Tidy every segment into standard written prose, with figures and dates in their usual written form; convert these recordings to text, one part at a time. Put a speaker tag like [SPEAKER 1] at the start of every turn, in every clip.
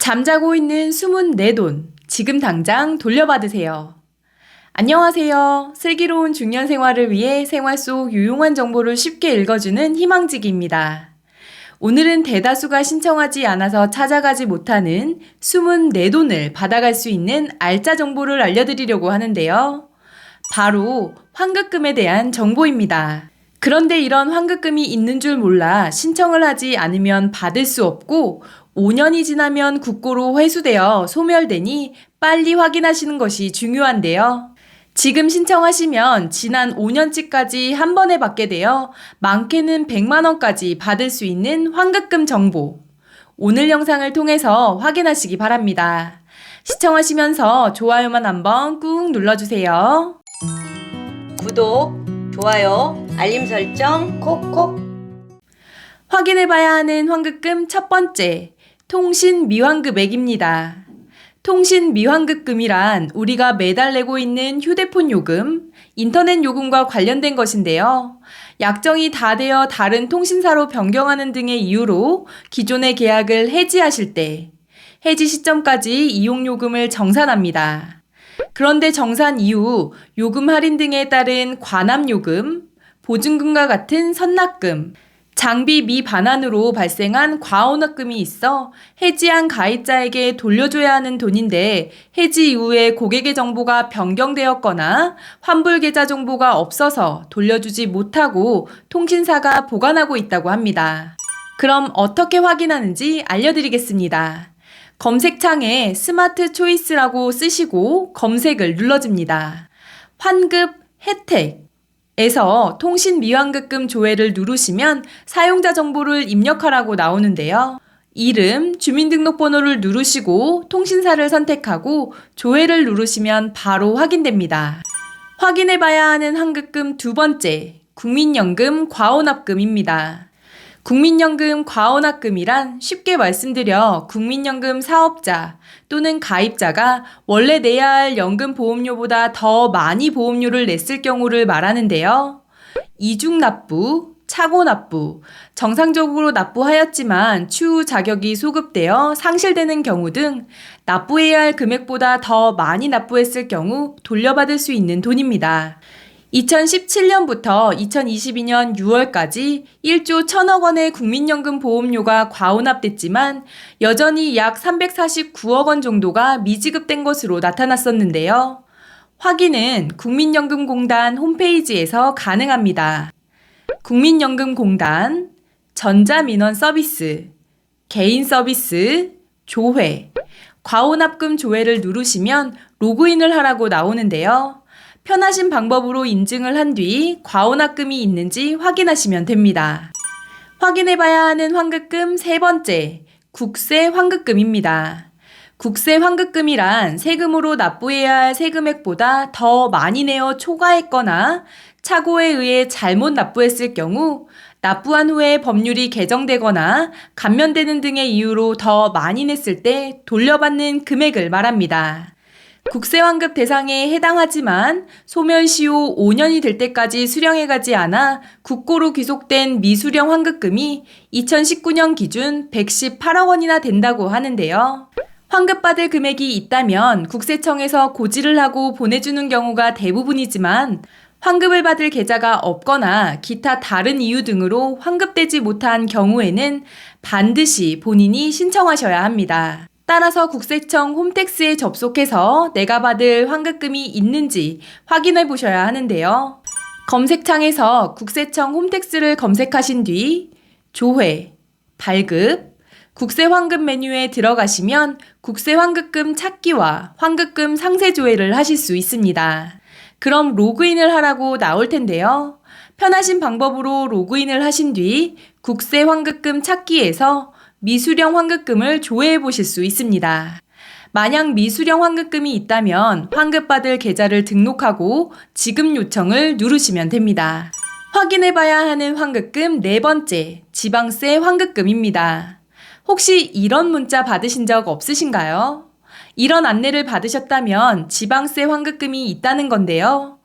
[SPEAKER 1] 잠자고 있는 숨은 내 돈, 지금 당장 돌려받으세요. 안녕하세요. 슬기로운 중년 생활을 위해 생활 속 유용한 정보를 쉽게 읽어주는 희망지기입니다. 오늘은 대다수가 신청하지 않아서 찾아가지 못하는 숨은 내 돈을 받아갈 수 있는 알짜 정보를 알려드리려고 하는데요. 바로 환급금에 대한 정보입니다. 그런데 이런 환급금이 있는 줄 몰라 신청을 하지 않으면 받을 수 없고 5년이 지나면 국고로 회수되어 소멸되니 빨리 확인하시는 것이 중요한데요. 지금 신청하시면 지난 5년치까지 한 번에 받게 되어 많게는 100만 원까지 받을 수 있는 환급금 정보. 오늘 영상을 통해서 확인하시기 바랍니다. 시청하시면서 좋아요만 한번 꾹 눌러주세요.
[SPEAKER 2] 구독, 좋아요, 알림 설정 콕콕.
[SPEAKER 1] 확인해봐야 하는 환급금 첫 번째, 통신 미환급액입니다. 통신 미환급금이란 우리가 매달 내고 있는 휴대폰 요금, 인터넷 요금과 관련된 것인데요. 약정이 다 되어 다른 통신사로 변경하는 등의 이유로 기존의 계약을 해지하실 때 해지 시점까지 이용요금을 정산합니다. 그런데 정산 이후 요금 할인 등에 따른 관합요금, 보증금과 같은 선납금, 장비 미반환으로 발생한 과언납금이 있어 해지한 가입자에게 돌려줘야 하는 돈인데 해지 이후에 고객의 정보가 변경되었거나 환불 계좌 정보가 없어서 돌려주지 못하고 통신사가 보관하고 있다고 합니다. 그럼 어떻게 확인하는지 알려드리겠습니다. 검색창에 스마트 초이스라고 쓰시고 검색을 눌러줍니다. 환급 혜택 에서 통신 미환급금 조회를 누르시면 사용자 정보를 입력하라고 나오는데요. 이름, 주민등록번호를 누르시고 통신사를 선택하고 조회를 누르시면 바로 확인됩니다. 확인해봐야 하는 환급금 두 번째, 국민연금 과언납금입니다. 국민연금 과언납금이란 쉽게 말씀드려 국민연금 사업자 또는 가입자가 원래 내야 할 연금 보험료보다 더 많이 보험료를 냈을 경우를 말하는데요. 이중 납부, 착오 납부, 정상적으로 납부하였지만 추후 자격이 소급되어 상실되는 경우 등 납부해야 할 금액보다 더 많이 납부했을 경우 돌려받을 수 있는 돈입니다. 2017년부터 2022년 6월까지 1조 1천억 원의 국민연금 보험료가 과언납됐지만 여전히 약 349억 원 정도가 미지급된 것으로 나타났었는데요. 확인은 국민연금공단 홈페이지에서 가능합니다. 국민연금공단, 전자민원 서비스, 개인 서비스, 조회, 과언납금 조회를 누르시면 로그인을 하라고 나오는데요. 편하신 방법으로 인증을 한 뒤 과언납금이 있는지 확인하시면 됩니다. 확인해봐야 하는 환급금 세 번째, 국세 환급금입니다. 국세 환급금이란 세금으로 납부해야 할 세금액보다 더 많이 내어 초과했거나 착오에 의해 잘못 납부했을 경우 납부한 후에 법률이 개정되거나 감면되는 등의 이유로 더 많이 냈을 때 돌려받는 금액을 말합니다. 국세환급 대상에 해당하지만 소멸 시효 5년이 될 때까지 수령해가지 않아 국고로 귀속된 미수령 환급금이 2019년 기준 118억 원이나 된다고 하는데요. 환급받을 금액이 있다면 국세청에서 고지를 하고 보내주는 경우가 대부분이지만 환급을 받을 계좌가 없거나 기타 다른 이유 등으로 환급되지 못한 경우에는 반드시 본인이 신청하셔야 합니다. 따라서 국세청 홈택스에 접속해서 내가 받을 환급금이 있는지 확인해 보셔야 하는데요. 검색창에서 국세청 홈택스를 검색하신 뒤 조회, 발급, 국세환급 메뉴에 들어가시면 국세환급금 찾기와 환급금 상세 조회를 하실 수 있습니다. 그럼 로그인을 하라고 나올 텐데요. 편하신 방법으로 로그인을 하신 뒤 국세환급금 찾기에서 미수령 환급금을 조회해 보실 수 있습니다. 만약 미수령 환급금이 있다면 환급받을 계좌를 등록하고 지급 요청을 누르시면 됩니다. 확인해 봐야 하는 환급금 네 번째, 지방세 환급금입니다. 혹시 이런 문자 받으신 적 없으신가요? 이런 안내를 받으셨다면 지방세 환급금이 있다는 건데요.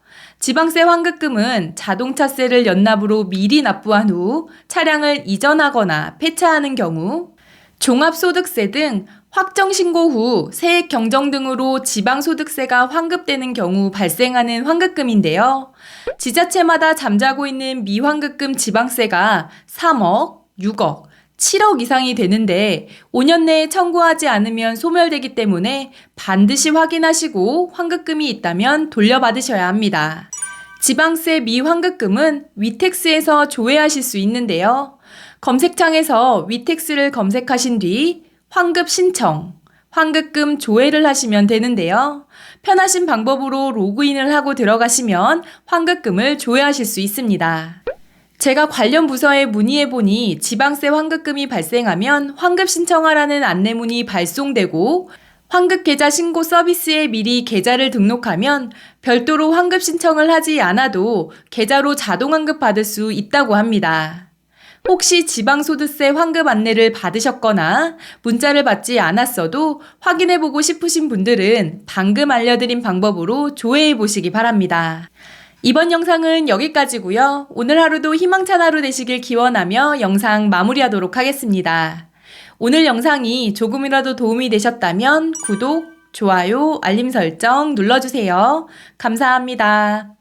[SPEAKER 1] 지방세 환급금은 자동차세를 연납으로 미리 납부한 후 차량을 이전하거나 폐차하는 경우, 종합소득세 등 확정신고 후 세액 경정 등으로 지방소득세가 환급되는 경우 발생하는 환급금인데요. 지자체마다 잠자고 있는 미환급금 지방세가 3억, 6억, 7억 이상이 되는데 5년 내에 청구하지 않으면 소멸되기 때문에 반드시 확인하시고 환급금이 있다면 돌려받으셔야 합니다. 지방세 미환급금은 위택스에서 조회하실 수 있는데요. 검색창에서 위택스를 검색하신 뒤 환급 신청, 환급금 조회를 하시면 되는데요. 편하신 방법으로 로그인을 하고 들어가시면 환급금을 조회하실 수 있습니다. 제가 관련 부서에 문의해보니 지방세 환급금이 발생하면 환급 신청하라는 안내문이 발송되고 환급계좌 신고 서비스에 미리 계좌를 등록하면 별도로 환급 신청을 하지 않아도 계좌로 자동 환급 받을 수 있다고 합니다. 혹시 지방소득세 환급 안내를 받으셨거나 문자를 받지 않았어도 확인해보고 싶으신 분들은 방금 알려드린 방법으로 조회해 보시기 바랍니다. 이번 영상은 여기까지고요. 오늘 하루도 희망찬 하루 되시길 기원하며 영상 마무리하도록 하겠습니다. 오늘 영상이 조금이라도 도움이 되셨다면 구독, 좋아요, 알림 설정 눌러주세요. 감사합니다.